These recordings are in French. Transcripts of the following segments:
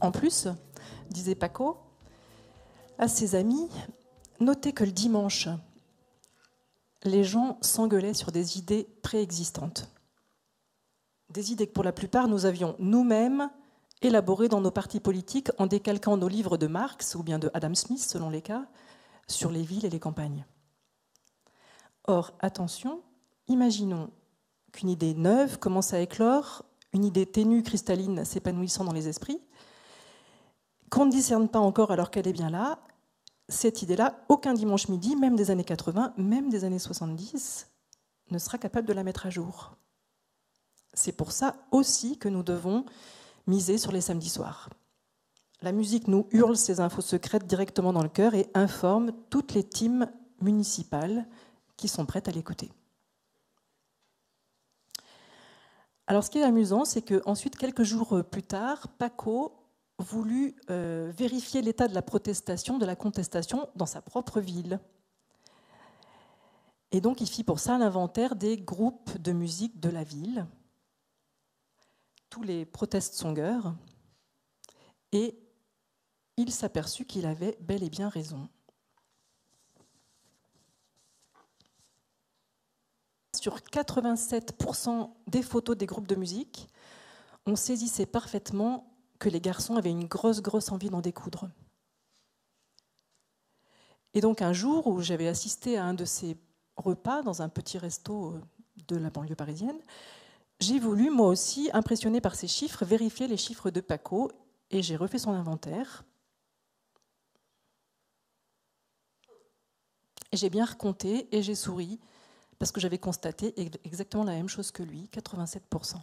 En plus, disait Paco à ses amis, notez que le dimanche, les gens s'engueulaient sur des idées préexistantes. Des idées que pour la plupart nous avions nous-mêmes élaborées dans nos partis politiques en décalquant nos livres de Marx ou bien de Adam Smith, selon les cas, sur les villes et les campagnes. Or, attention, imaginons qu'une idée neuve commence à éclore, une idée ténue, cristalline, s'épanouissant dans les esprits, qu'on ne discerne pas encore alors qu'elle est bien là. Cette idée-là, aucun dimanche midi, même des années 80, même des années 70, ne sera capable de la mettre à jour. C'est pour ça aussi que nous devons miser sur les samedis soirs. La musique nous hurle ses infos secrètes directement dans le cœur et informe toutes les teams municipales qui sont prêtes à l'écouter. Alors ce qui est amusant, c'est qu'ensuite, quelques jours plus tard, Paco voulut vérifier l'état de la protestation, de la contestation dans sa propre ville. Et donc il fit pour ça l'inventaire des groupes de musique de la ville, tous les protest songers, et il s'aperçut qu'il avait bel et bien raison. Sur 87% des photos des groupes de musique, on saisissait parfaitement que les garçons avaient une grosse envie d'en découdre. Et donc un jour où j'avais assisté à un de ces repas dans un petit resto de la banlieue parisienne, j'ai voulu, moi aussi, impressionné par ces chiffres, vérifier les chiffres de Paco, et j'ai refait son inventaire. Et j'ai bien recompté et j'ai souri, parce que j'avais constaté exactement la même chose que lui, 87%.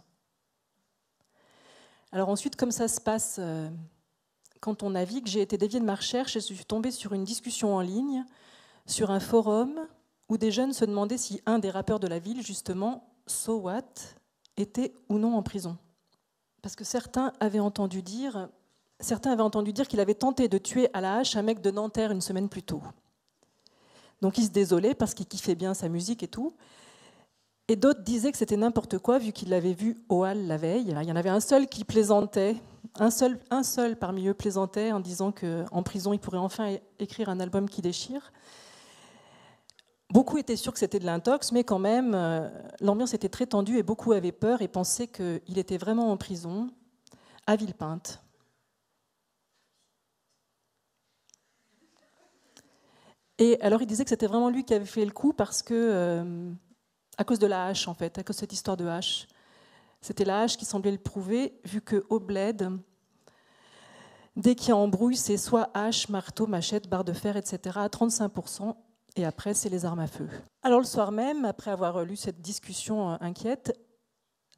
Alors ensuite, comme ça se passe quand on navigue, j'ai été déviée de ma recherche et je suis tombée sur une discussion en ligne, sur un forum, où des jeunes se demandaient si un des rappeurs de la ville, justement, So What, était ou non en prison. Parce que certains avaient entendu dire qu'il avait tenté de tuer à la hache un mec de Nanterre une semaine plus tôt. Donc il se désolait parce qu'il kiffait bien sa musique et tout. Et d'autres disaient que c'était n'importe quoi vu qu'il l'avait vu au hall la veille. Il y en avait un seul qui plaisantait, un seul parmi eux plaisantait en disant qu'en prison il pourrait enfin écrire un album qui déchire. Beaucoup étaient sûrs que c'était de l'intox, mais quand même, l'ambiance était très tendue et beaucoup avaient peur et pensaient qu'il était vraiment en prison, à Villepinte. Et alors, il disait que c'était vraiment lui qui avait fait le coup parce que, à cause de la hache, en fait, à cause de cette histoire de hache. C'était la hache qui semblait le prouver, vu qu'au bled, dès qu'il y a embrouille, c'est soit hache, marteau, machette, barre de fer, etc., à 35%. Et après, c'est les armes à feu. Alors le soir même, après avoir lu cette discussion inquiète,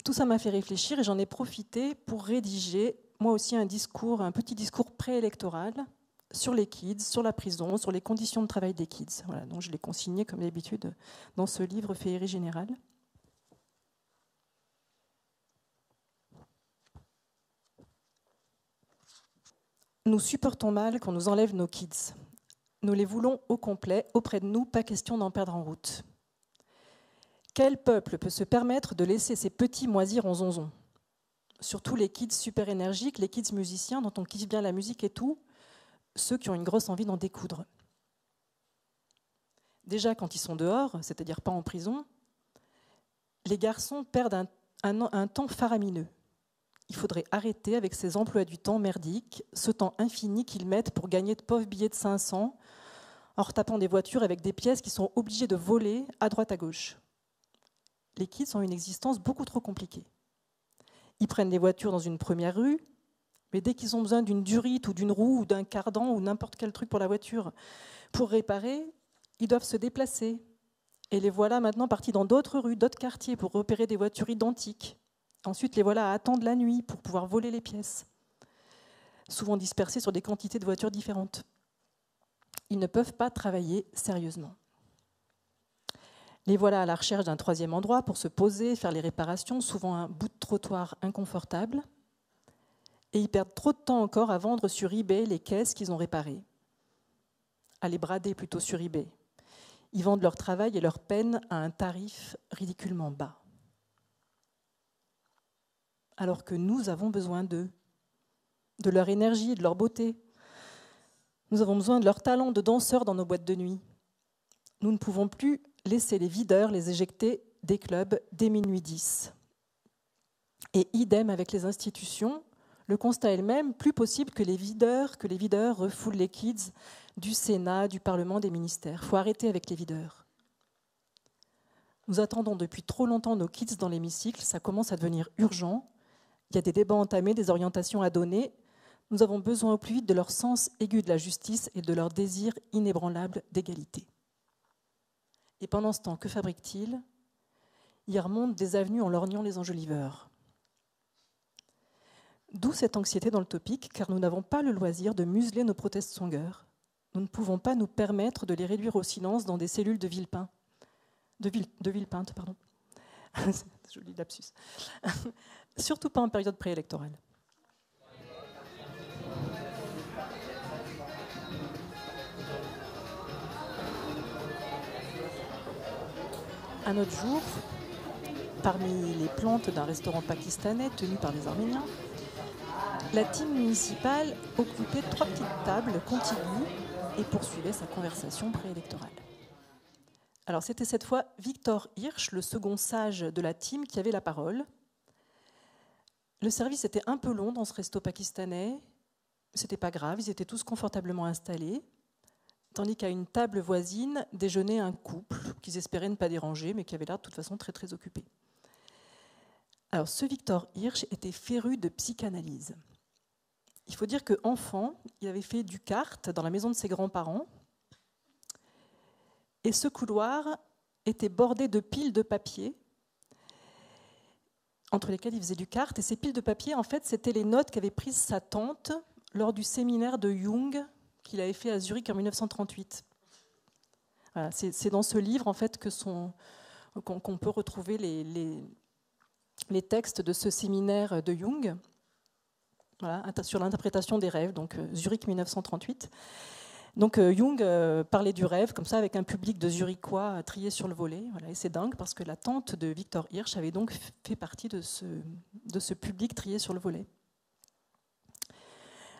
tout ça m'a fait réfléchir et j'en ai profité pour rédiger, moi aussi, un petit discours préélectoral sur les kids, sur la prison, sur les conditions de travail des kids. Voilà, donc je l'ai consigné, comme d'habitude, dans ce livre Féerie générale. Nous supportons mal qu'on nous enlève nos kids. Nous les voulons au complet, auprès de nous, pas question d'en perdre en route. Quel peuple peut se permettre de laisser ces petits moisir en zonzon? Surtout les kids super énergiques, les kids musiciens dont on kiffe bien la musique et tout, ceux qui ont une grosse envie d'en découdre. Déjà, quand ils sont dehors, c'est-à-dire pas en prison, les garçons perdent un temps faramineux. Il faudrait arrêter avec ces emplois du temps merdiques, ce temps infini qu'ils mettent pour gagner de pauvres billets de 500 en retapant des voitures avec des pièces qu'ils sont obligés de voler à droite à gauche. Les kids ont une existence beaucoup trop compliquée. Ils prennent les voitures dans une première rue, mais dès qu'ils ont besoin d'une durite ou d'une roue ou d'un cardan ou n'importe quel truc pour la voiture pour réparer, ils doivent se déplacer. Et les voilà maintenant partis dans d'autres rues, d'autres quartiers pour repérer des voitures identiques. Ensuite, les voilà à attendre la nuit pour pouvoir voler les pièces, souvent dispersées sur des quantités de voitures différentes. Ils ne peuvent pas travailler sérieusement. Les voilà à la recherche d'un troisième endroit pour se poser, faire les réparations, souvent un bout de trottoir inconfortable. Et ils perdent trop de temps encore à vendre sur eBay les caisses qu'ils ont réparées, à les brader plutôt sur eBay. Ils vendent leur travail et leur peine à un tarif ridiculement bas. Alors que nous avons besoin d'eux. de leur énergie et de leur beauté. Nous avons besoin de leur talent de danseurs dans nos boîtes de nuit. Nous ne pouvons plus laisser les videurs les éjecter des clubs dès minuit 10. Et idem avec les institutions, le constat est le même, plus possible que les videurs refoulent les kids du Sénat, du Parlement, des ministères. Il faut arrêter avec les videurs. Nous attendons depuis trop longtemps nos kids dans l'hémicycle, ça commence à devenir urgent. Il y a des débats entamés, des orientations à donner. Nous avons besoin au plus vite de leur sens aigu de la justice et de leur désir inébranlable d'égalité. Et pendant ce temps, que fabriquent-ils ? Ils remontent des avenues en lorgnant les enjoliveurs. D'où cette anxiété dans le topic, car nous n'avons pas le loisir de museler nos protest-songers. Nous ne pouvons pas nous permettre de les réduire au silence dans des cellules de Villepinte. Joli lapsus. Surtout pas en période préélectorale. Un autre jour, parmi les plantes d'un restaurant pakistanais tenu par les Arméniens, la team municipale occupait 3 petites tables contiguës et poursuivait sa conversation préélectorale. Alors c'était cette fois Victor Hirsch, le second sage de la team, qui avait la parole. Le service était un peu long dans ce resto pakistanais. C'était pas grave, ils étaient tous confortablement installés. Tandis qu'à une table voisine déjeunait un couple qu'ils espéraient ne pas déranger, mais qui avait l'air de toute façon très très occupé. Alors ce Victor Hirsch était féru de psychanalyse. Il faut dire qu'enfant, il avait fait du kart dans la maison de ses grands-parents, et ce couloir était bordé de piles de papier entre lesquelles il faisait du kart. Et ces piles de papier, en fait, c'était les notes qu'avait prises sa tante lors du séminaire de Jung qu'il avait fait à Zurich en 1938. Voilà, c'est dans ce livre, en fait, qu'on peut retrouver les textes de ce séminaire de Jung, voilà, sur l'interprétation des rêves, donc Zurich 1938. Donc Jung parlait du rêve comme ça avec un public de Zurichois triés sur le volet. Voilà, et c'est dingue parce que la tante de Victor Hirsch avait donc fait partie de ce public trié sur le volet.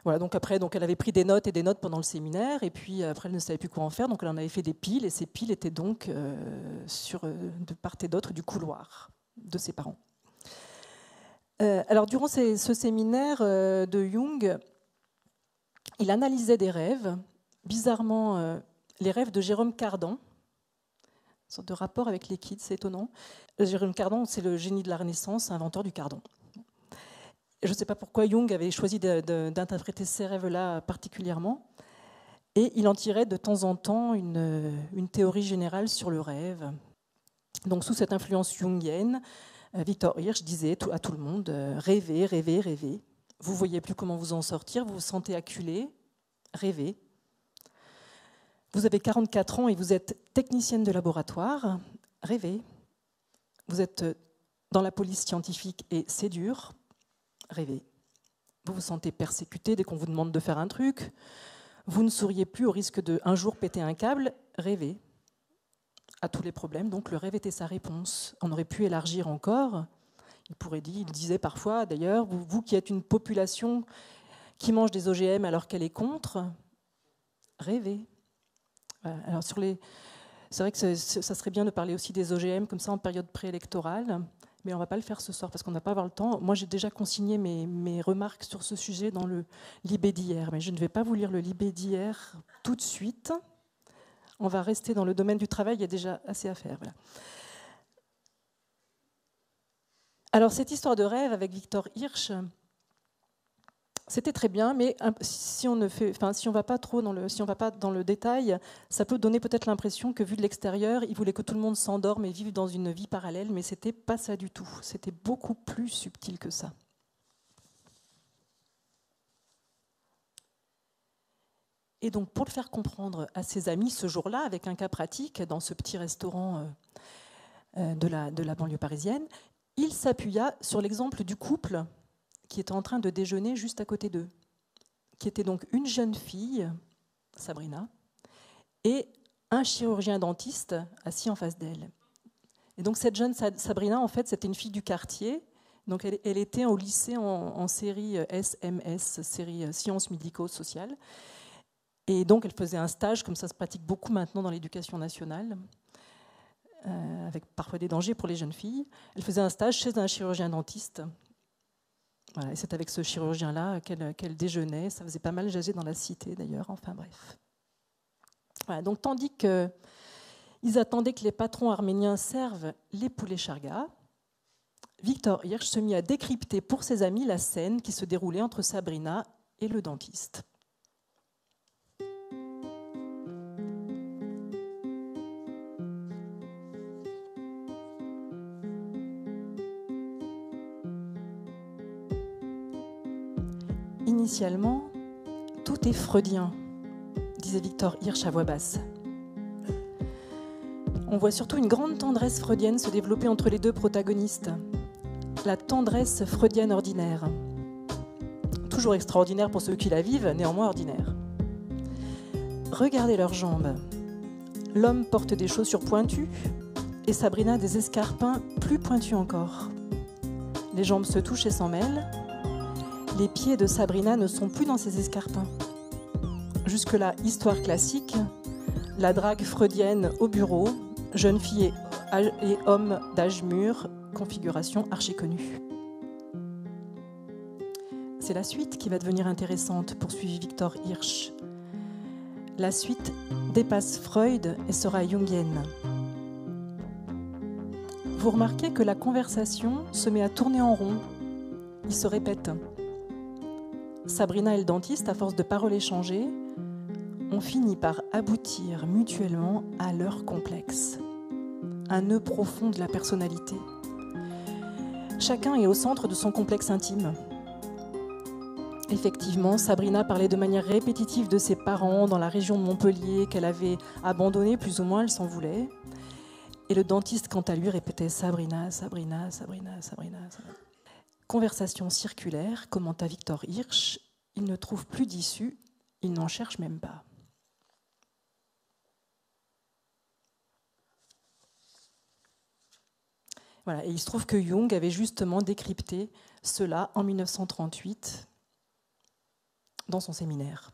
Voilà, donc après, elle avait pris des notes et des notes pendant le séminaire, et puis après, elle ne savait plus quoi en faire, donc elle en avait fait des piles, et ces piles étaient donc de part et d'autre du couloir de ses parents. Alors, durant ce séminaire de Jung, il analysait des rêves, bizarrement les rêves de Jérôme Cardan, une sorte de rapport avec les kids, c'est étonnant. Jérôme Cardan, c'est le génie de la Renaissance, inventeur du cardan. Je ne sais pas pourquoi Jung avait choisi d'interpréter ces rêves-là particulièrement, et il en tirait de temps en temps une théorie générale sur le rêve. Donc, sous cette influence jungienne, Victor Hirsch disait à tout le monde « Rêvez, rêvez, rêvez. Vous ne voyez plus comment vous en sortir, vous vous sentez acculé, rêvez. Vous avez 44 ans et vous êtes technicienne de laboratoire, rêvez. Vous êtes dans la police scientifique et c'est dur, rêvez. Vous vous sentez persécuté dès qu'on vous demande de faire un truc. Vous ne souriez plus au risque de un jour péter un câble, rêvez. À tous les problèmes, donc le rêve était sa réponse. On aurait pu élargir encore. Il disait parfois, d'ailleurs, vous qui êtes une population qui mange des OGM alors qu'elle est contre, rêvez. Alors c'est vrai que ça serait bien de parler aussi des OGM comme ça en période préélectorale, mais on ne va pas le faire ce soir parce qu'on n'a pas avoir le temps. Moi, j'ai déjà consigné mes remarques sur ce sujet dans le Libé d'hier, mais je ne vais pas vous lire le Libé d'hier tout de suite. On va rester dans le domaine du travail, il y a déjà assez à faire. Voilà. Alors, cette histoire de rêve avec Victor Hirsch, c'était très bien, mais si on ne va pas trop dans le détail, ça peut donner peut-être l'impression que, vu de l'extérieur, il voulait que tout le monde s'endorme et vive dans une vie parallèle, mais c'était pas ça du tout. C'était beaucoup plus subtil que ça. Et donc, pour le faire comprendre à ses amis ce jour-là, avec un cas pratique dans ce petit restaurant de la banlieue parisienne, il s'appuya sur l'exemple du couple qui était en train de déjeuner juste à côté d'eux, qui était donc une jeune fille, Sabrina, et un chirurgien dentiste assis en face d'elle. Et donc cette jeune Sabrina, en fait, c'était une fille du quartier, Donc elle était au lycée en série SMS, série sciences médico-sociales. Et donc elle faisait un stage, comme ça se pratique beaucoup maintenant dans l'éducation nationale, avec parfois des dangers pour les jeunes filles. Elle faisait un stage chez un chirurgien dentiste. Voilà, et c'est avec ce chirurgien-là qu'elle déjeunait. Ça faisait pas mal jaser dans la cité d'ailleurs, enfin bref. Voilà, donc tandis qu'ils attendaient que les patrons arméniens servent les poulets charga, Victor Hirsch se mit à décrypter pour ses amis la scène qui se déroulait entre Sabrina et le dentiste. Initialement, tout est freudien, disait Victor Hirsch à voix basse. On voit surtout une grande tendresse freudienne se développer entre les deux protagonistes. La tendresse freudienne ordinaire. Toujours extraordinaire pour ceux qui la vivent, néanmoins ordinaire. Regardez leurs jambes. L'homme porte des chaussures pointues et Sabrina des escarpins plus pointus encore. Les jambes se touchent et s'en mêlent. Les pieds de Sabrina ne sont plus dans ses escarpins. Jusque-là, histoire classique, la drague freudienne au bureau, jeune fille et homme d'âge mûr, configuration archi connue. C'est la suite qui va devenir intéressante, poursuit Victor Hirsch. La suite dépasse Freud et sera jungienne. Vous remarquez que la conversation se met à tourner en rond. Il se répète. Sabrina et le dentiste, à force de paroles échangées, ont fini par aboutir mutuellement à leur complexe, un nœud profond de la personnalité. Chacun est au centre de son complexe intime. Effectivement, Sabrina parlait de manière répétitive de ses parents dans la région de Montpellier qu'elle avait abandonnée, plus ou moins, elle s'en voulait. Et le dentiste, quant à lui, répétait Sabrina, Sabrina, Sabrina, Sabrina, Sabrina. Conversation circulaire, commenta Victor Hirsch, il ne trouve plus d'issue, il n'en cherche même pas. Voilà, et il se trouve que Jung avait justement décrypté cela en 1938 dans son séminaire.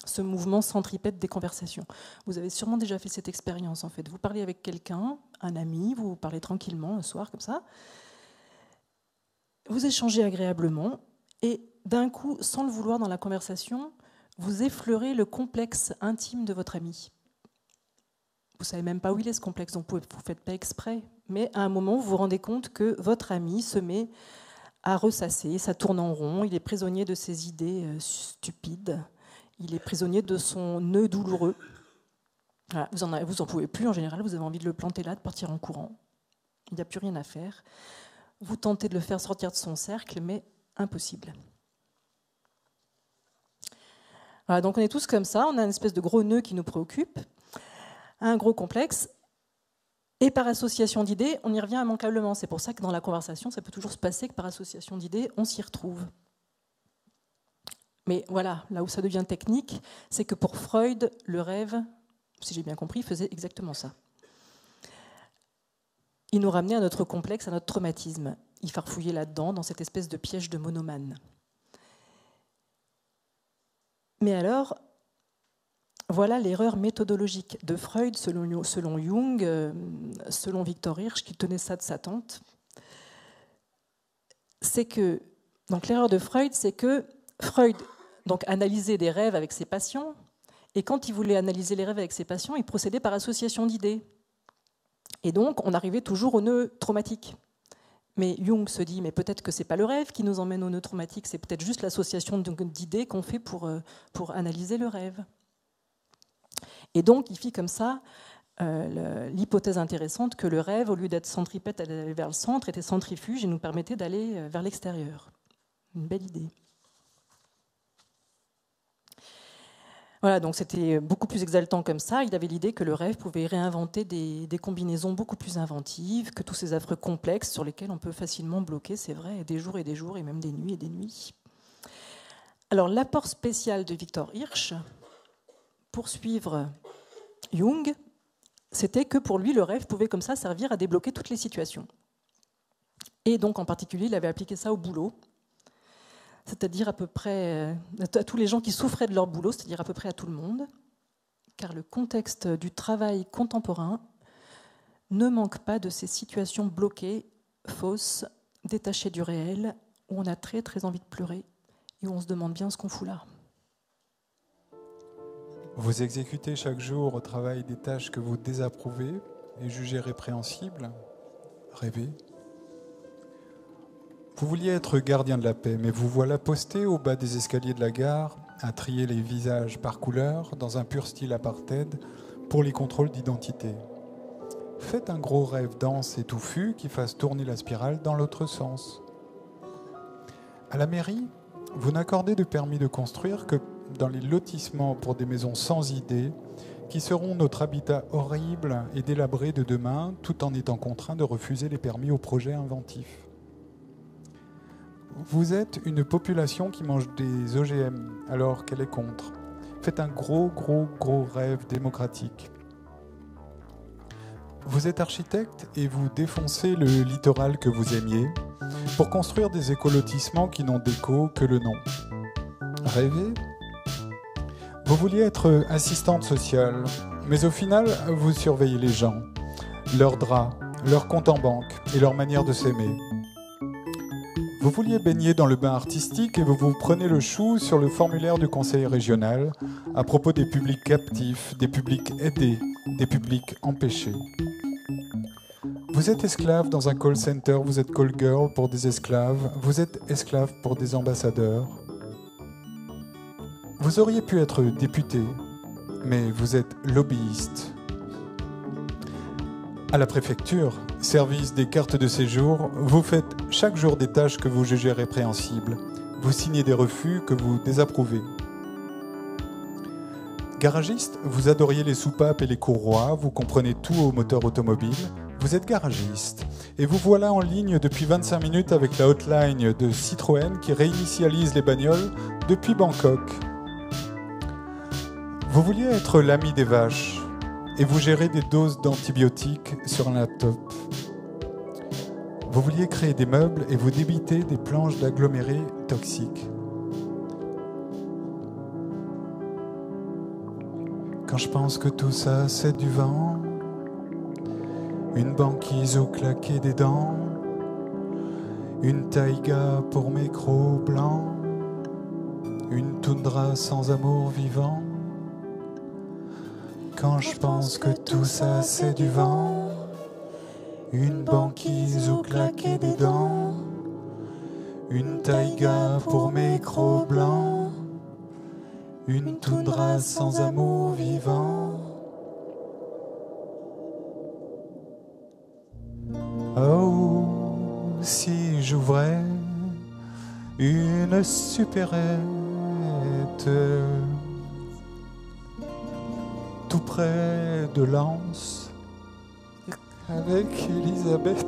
Ce mouvement centripète des conversations. Vous avez sûrement déjà fait cette expérience en fait. Vous parlez avec quelqu'un, un ami, vous parlez tranquillement un soir comme ça, vous échangez agréablement et d'un coup, sans le vouloir dans la conversation, vous effleurez le complexe intime de votre ami. Vous ne savez même pas où il est ce complexe, donc vous ne faites pas exprès. Mais à un moment, vous vous rendez compte que votre ami se met à ressasser, ça tourne en rond, il est prisonnier de ses idées stupides, il est prisonnier de son nœud douloureux. Voilà, vous en pouvez plus en général, vous avez envie de le planter là, de partir en courant. Il n'y a plus rien à faire. Vous tentez de le faire sortir de son cercle, mais impossible. Voilà, donc on est tous comme ça, on a une espèce de gros nœud qui nous préoccupe, un gros complexe, et par association d'idées, on y revient immanquablement. C'est pour ça que dans la conversation, ça peut toujours se passer que par association d'idées, on s'y retrouve. Mais voilà, là où ça devient technique, c'est que pour Freud, le rêve, si j'ai bien compris, faisait exactement ça. Il nous ramenait à notre complexe, à notre traumatisme. Il farfouillait là-dedans, dans cette espèce de piège de monomane. Mais alors, voilà l'erreur méthodologique de Freud, selon Jung, selon Victor Hirsch, qui tenait ça de sa tante. C'est que, donc l'erreur de Freud, c'est que Freud donc, analysait des rêves avec ses patients, et quand il voulait analyser les rêves avec ses patients, il procédait par association d'idées. Et donc, on arrivait toujours au nœud traumatique. Mais Jung se dit, mais peut-être que ce n'est pas le rêve qui nous emmène au nœud traumatique, c'est peut-être juste l'association d'idées qu'on fait pour analyser le rêve. Et donc, il fit comme ça l'hypothèse intéressante que le rêve, au lieu d'être centripète, d'aller vers le centre, était centrifuge et nous permettait d'aller vers l'extérieur. Une belle idée. Voilà, donc c'était beaucoup plus exaltant comme ça. Il avait l'idée que le rêve pouvait réinventer des combinaisons beaucoup plus inventives, que tous ces affreux complexes sur lesquels on peut facilement bloquer, c'est vrai, des jours et même des nuits et des nuits. Alors, l'apport spécial de Victor Hirsch, pour suivre Jung, c'était que pour lui, le rêve pouvait comme ça servir à débloquer toutes les situations. Et donc, en particulier, il avait appliqué ça au boulot, c'est-à-dire à peu près à tous les gens qui souffraient de leur boulot, c'est-à-dire à peu près à tout le monde, car le contexte du travail contemporain ne manque pas de ces situations bloquées, fausses, détachées du réel, où on a très très envie de pleurer et où on se demande bien ce qu'on fout là. Vous exécutez chaque jour au travail des tâches que vous désapprouvez et jugez répréhensibles. Rêvez. Vous vouliez être gardien de la paix, mais vous voilà posté au bas des escaliers de la gare, à trier les visages par couleur, dans un pur style apartheid, pour les contrôles d'identité. Faites un gros rêve dense et touffu qui fasse tourner la spirale dans l'autre sens. À la mairie, vous n'accordez de permis de construire que dans les lotissements pour des maisons sans idées, qui seront notre habitat horrible et délabré de demain, tout en étant contraint de refuser les permis aux projets inventifs. Vous êtes une population qui mange des OGM alors qu'elle est contre. Faites un gros rêve démocratique. Vous êtes architecte et vous défoncez le littoral que vous aimiez pour construire des écolotissements qui n'ont d'écho que le nom. Rêvez. Vous vouliez être assistante sociale, mais au final, vous surveillez les gens, leurs draps, leurs comptes en banque et leur manière de s'aimer. Vous vouliez baigner dans le bain artistique et vous vous prenez le chou sur le formulaire du conseil régional à propos des publics captifs, des publics aidés, des publics empêchés. Vous êtes esclave dans un call center, vous êtes call girl pour des esclaves, vous êtes esclave pour des ambassadeurs. Vous auriez pu être député, mais vous êtes lobbyiste. À la préfecture, service des cartes de séjour, vous faites chaque jour des tâches que vous jugez répréhensibles. Vous signez des refus que vous désapprouvez. Garagiste, vous adoriez les soupapes et les courroies, vous comprenez tout au moteur automobile. Vous êtes garagiste et vous voilà en ligne depuis 25 minutes avec la hotline de Citroën qui réinitialise les bagnoles depuis Bangkok. Vous vouliez être l'ami des vaches et vous gérez des doses d'antibiotiques sur un laptop. Vous vouliez créer des meubles et vous débitez des planches d'agglomérés toxiques. Quand je pense que tout ça c'est du vent, une banquise au claquer des dents, une taïga pour mes crocs blancs, une toundra sans amour vivant. Quand je pense que tout ça c'est du vent, une banquise au claquer des dents, une taïga pour mes crocs blancs, une toundra sans amour vivant. Oh, si j'ouvrais une supérette tout près de Lens avec Elisabeth.